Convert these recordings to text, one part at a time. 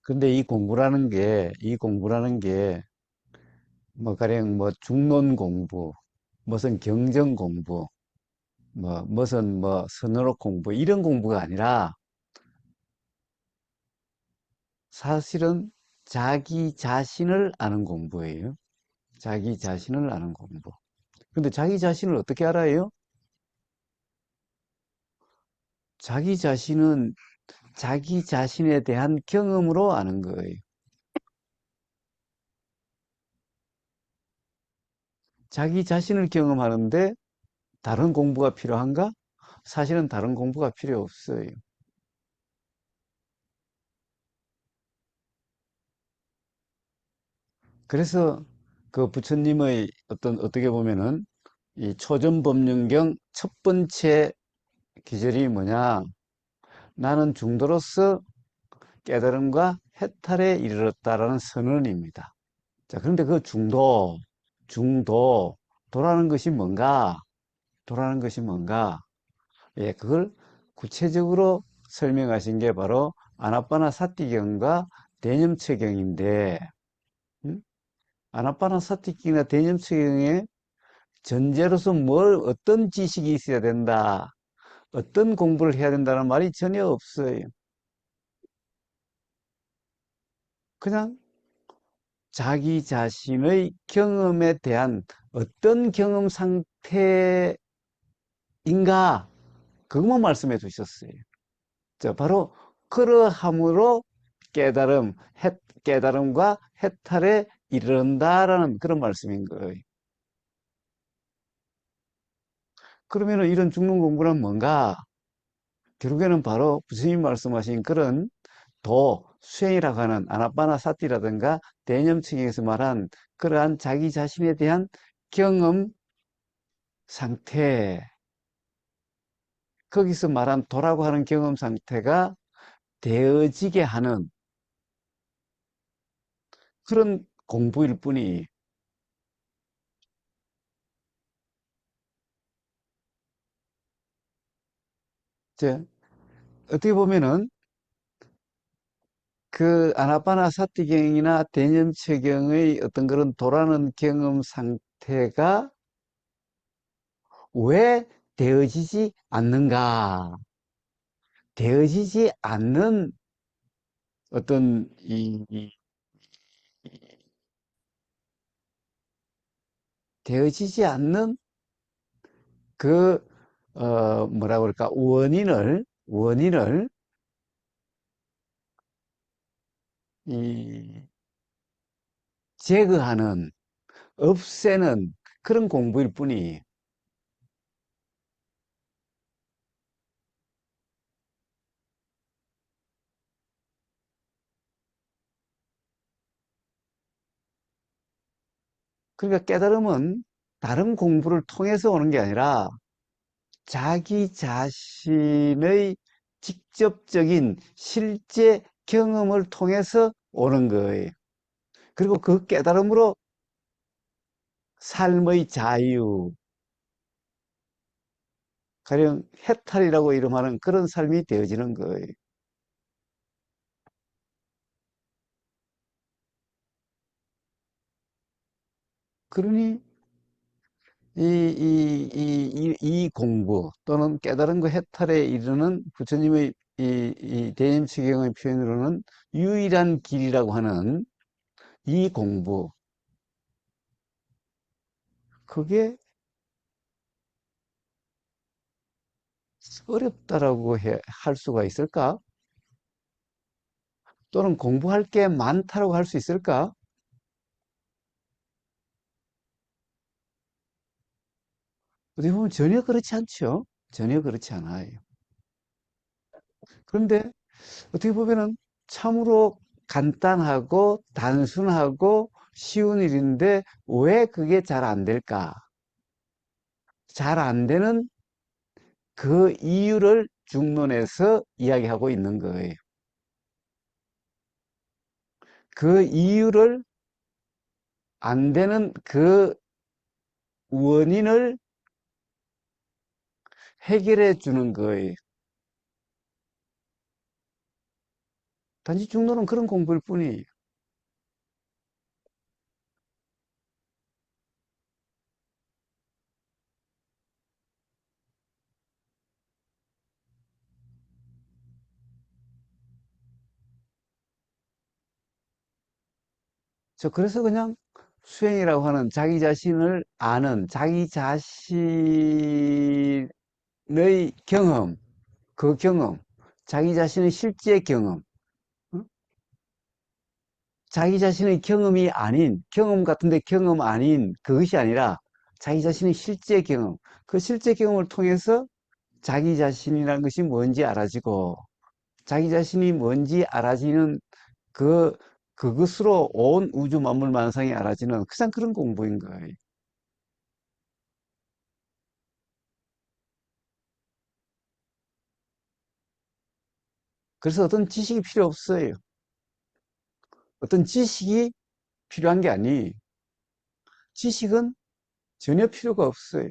근데 이 공부라는 게, 뭐, 가령 뭐, 중론 공부, 무슨 경전 공부, 무슨 뭐, 선언록 공부, 이런 공부가 아니라, 사실은 자기 자신을 아는 공부예요. 자기 자신을 아는 공부. 근데 자기 자신을 어떻게 알아요? 자기 자신은 자기 자신에 대한 경험으로 아는 거예요. 자기 자신을 경험하는데 다른 공부가 필요한가? 사실은 다른 공부가 필요 없어요. 그래서 그 부처님의 어떻게 보면은 이 초전법륜경 첫 번째 기절이 뭐냐? 나는 중도로서 깨달음과 해탈에 이르렀다라는 선언입니다. 자, 그런데 그 도라는 것이 뭔가? 도라는 것이 뭔가? 예, 그걸 구체적으로 설명하신 게 바로 아나빠나사티경과 대념체경인데, 음? 아나빠나사티경이나 대념체경의 전제로서 어떤 지식이 있어야 된다, 어떤 공부를 해야 된다는 말이 전혀 없어요. 그냥 자기 자신의 경험에 대한 어떤 경험 상태인가, 그것만 말씀해 주셨어요. 자, 바로 그러함으로 깨달음, 깨달음과 해탈에 이른다라는 그런 말씀인 거예요. 그러면 이런 죽는 공부는 뭔가? 결국에는 바로 부처님 말씀하신 그런 수행이라고 하는 아나빠나 사티라든가 대념측에서 말한 그러한 자기 자신에 대한 경험 상태, 거기서 말한 도라고 하는 경험 상태가 되어지게 하는 그런 공부일 뿐이, 이제 어떻게 보면은 그 아나파나 사티경이나 대념체경의 어떤 그런 도라는 경험 상태가 왜 되어지지 않는가? 되어지지 않는 어떤 되어지지 않는 그 뭐라 그럴까? 원인을 이 제거하는, 없애는 그런 공부일 뿐이, 그러니까 깨달음은 다른 공부를 통해서 오는 게 아니라 자기 자신의 직접적인 실제 경험을 통해서 오는 거예요. 그리고 그 깨달음으로 삶의 자유, 가령 해탈이라고 이름하는 그런 삶이 되어지는 거예요. 그러니 이 공부 또는 깨달은 그 해탈에 이르는 부처님의 이 대인치경의 표현으로는 유일한 길이라고 하는 이 공부, 그게 어렵다라고 할 수가 있을까? 또는 공부할 게 많다라고 할 수 있을까? 어떻게 보면 전혀 그렇지 않죠. 전혀 그렇지 않아요. 그런데 어떻게 보면은 참으로 간단하고 단순하고 쉬운 일인데 왜 그게 잘 안 될까? 잘 안 되는 그 이유를 중론에서 이야기하고 있는 거예요. 그 이유를 안 되는 그 원인을 해결해 주는 거예요. 단지 중론은 그런 공부일 뿐이에요. 그래서 그냥 수행이라고 하는 자기 자신을 아는 자기 자신의 경험, 그 경험, 자기 자신의 실제 경험, 어? 자기 자신의 경험이 아닌, 경험 같은데 경험 아닌 그것이 아니라 자기 자신의 실제 경험, 그 실제 경험을 통해서 자기 자신이라는 것이 뭔지 알아지고, 자기 자신이 뭔지 알아지는 그, 그것으로 온 우주 만물 만상이 알아지는 그냥 그런 공부인 거예요. 그래서 어떤 지식이 필요 없어요. 어떤 지식이 필요한 게 아니, 지식은 전혀 필요가 없어요.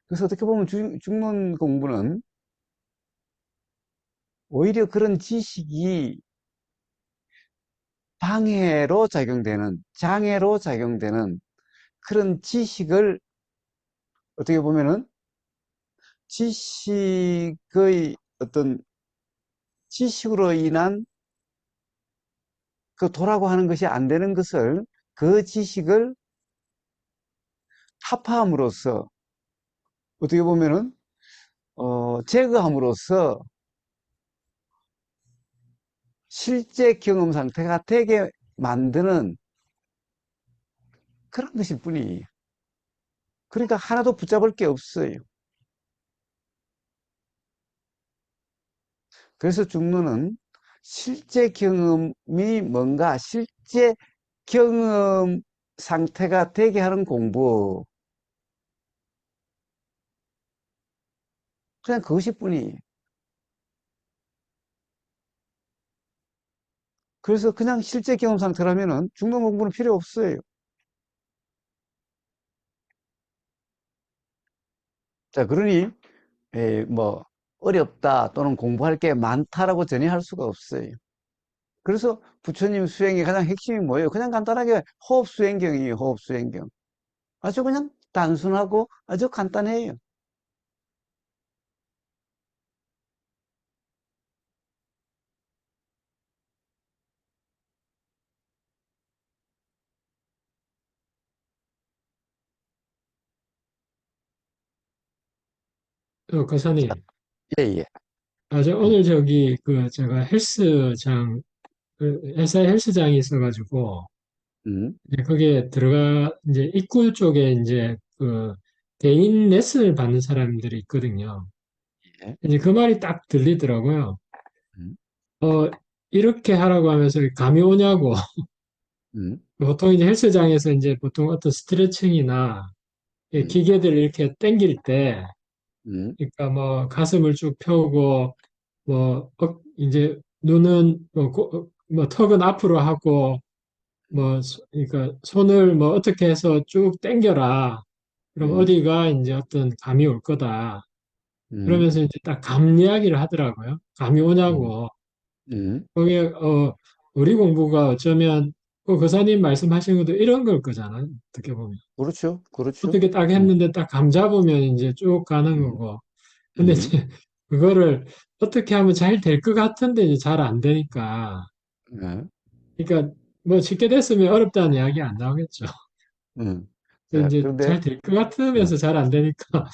그래서 어떻게 보면 중론 공부는 오히려 그런 지식이 방해로 작용되는, 장애로 작용되는 그런 지식을 어떻게 보면은 지식의 어떤 지식으로 인한 그 도라고 하는 것이 안 되는 것을 그 지식을 타파함으로써 어떻게 보면은 제거함으로써 실제 경험 상태가 되게 만드는 그런 것일 뿐이에요. 그러니까 하나도 붙잡을 게 없어요. 그래서 중론은 실제 경험이 뭔가 실제 경험 상태가 되게 하는 공부, 그냥 그것일 뿐이에요. 그래서 그냥 실제 경험 상태라면은 중론 공부는 필요 없어요. 자, 그러니 뭐 어렵다 또는 공부할 게 많다라고 전혀 할 수가 없어요. 그래서 부처님 수행의 가장 핵심이 뭐예요? 그냥 간단하게 호흡 수행경이에요. 호흡 수행경. 아주 그냥 단순하고 아주 간단해요. 자, 거사님, 예, 예. 저 음, 오늘 제가 헬스장, SI 헬스장이 있어가지고, 이제 거기에 이제 입구 쪽에 이제 개인 레슨을 받는 사람들이 있거든요. 예. 이제 그 말이 딱 들리더라고요. 음, 어, 이렇게 하라고 하면서 감이 오냐고. 음, 보통 이제 헬스장에서 이제 보통 어떤 스트레칭이나 음, 기계들을 이렇게 당길 때, 음, 그러니까 뭐 가슴을 쭉 펴고, 이제 눈은 뭐 턱은 앞으로 하고, 그러니까 손을 뭐 어떻게 해서 쭉 당겨라. 그럼 음, 어디가 이제 어떤 감이 올 거다. 음, 그러면서 이제 딱 감 이야기를 하더라고요. 감이 음, 오냐고. 음. 거기에, 우리 공부가 어쩌면, 그 거사님 말씀하신 것도 이런 걸 거잖아요. 어떻게 보면. 그렇죠. 그렇죠. 어떻게 딱 음, 했는데 딱 감 잡으면 이제 쭉 가는 음, 거고. 근데 음, 이제 그거를 어떻게 하면 잘 될 것 같은데 이제 잘 안 되니까. 예, 그러니까 뭐 쉽게 됐으면 어렵다는 이야기 안 나오겠죠. 음. 근데 자, 이제 그런데, 잘 될 것 음, 같으면서 잘 안 되니까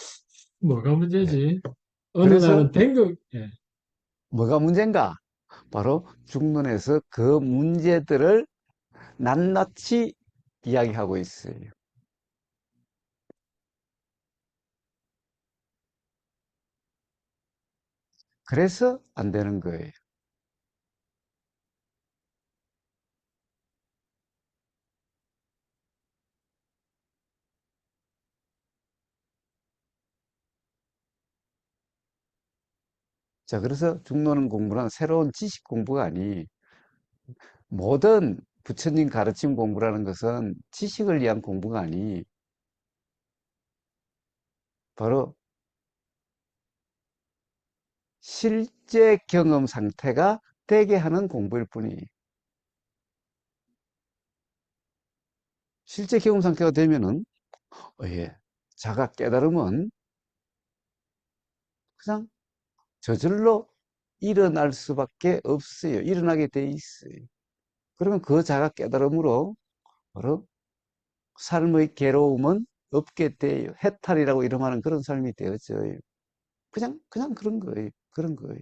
뭐가 예. 문제지? 어느 그래서 날은 된 거, 예. 뭐가 문제인가? 바로 중론에서 그 문제들을 낱낱이 이야기하고 있어요. 그래서 안 되는 거예요. 자, 그래서 중론 공부는 새로운 지식 공부가 아니, 모든 부처님 가르침 공부라는 것은 지식을 위한 공부가 아니, 바로 실제 경험 상태가 되게 하는 공부일 뿐이. 실제 경험 상태가 되면은 예, 자가 깨달음은 그냥 저절로 일어날 수밖에 없어요. 일어나게 돼 있어요. 그러면 그 자가 깨달음으로 바로 삶의 괴로움은 없게 돼요. 해탈이라고 이름하는 그런 삶이 되어져요. 그냥 그런 거예요. 그런 거예요.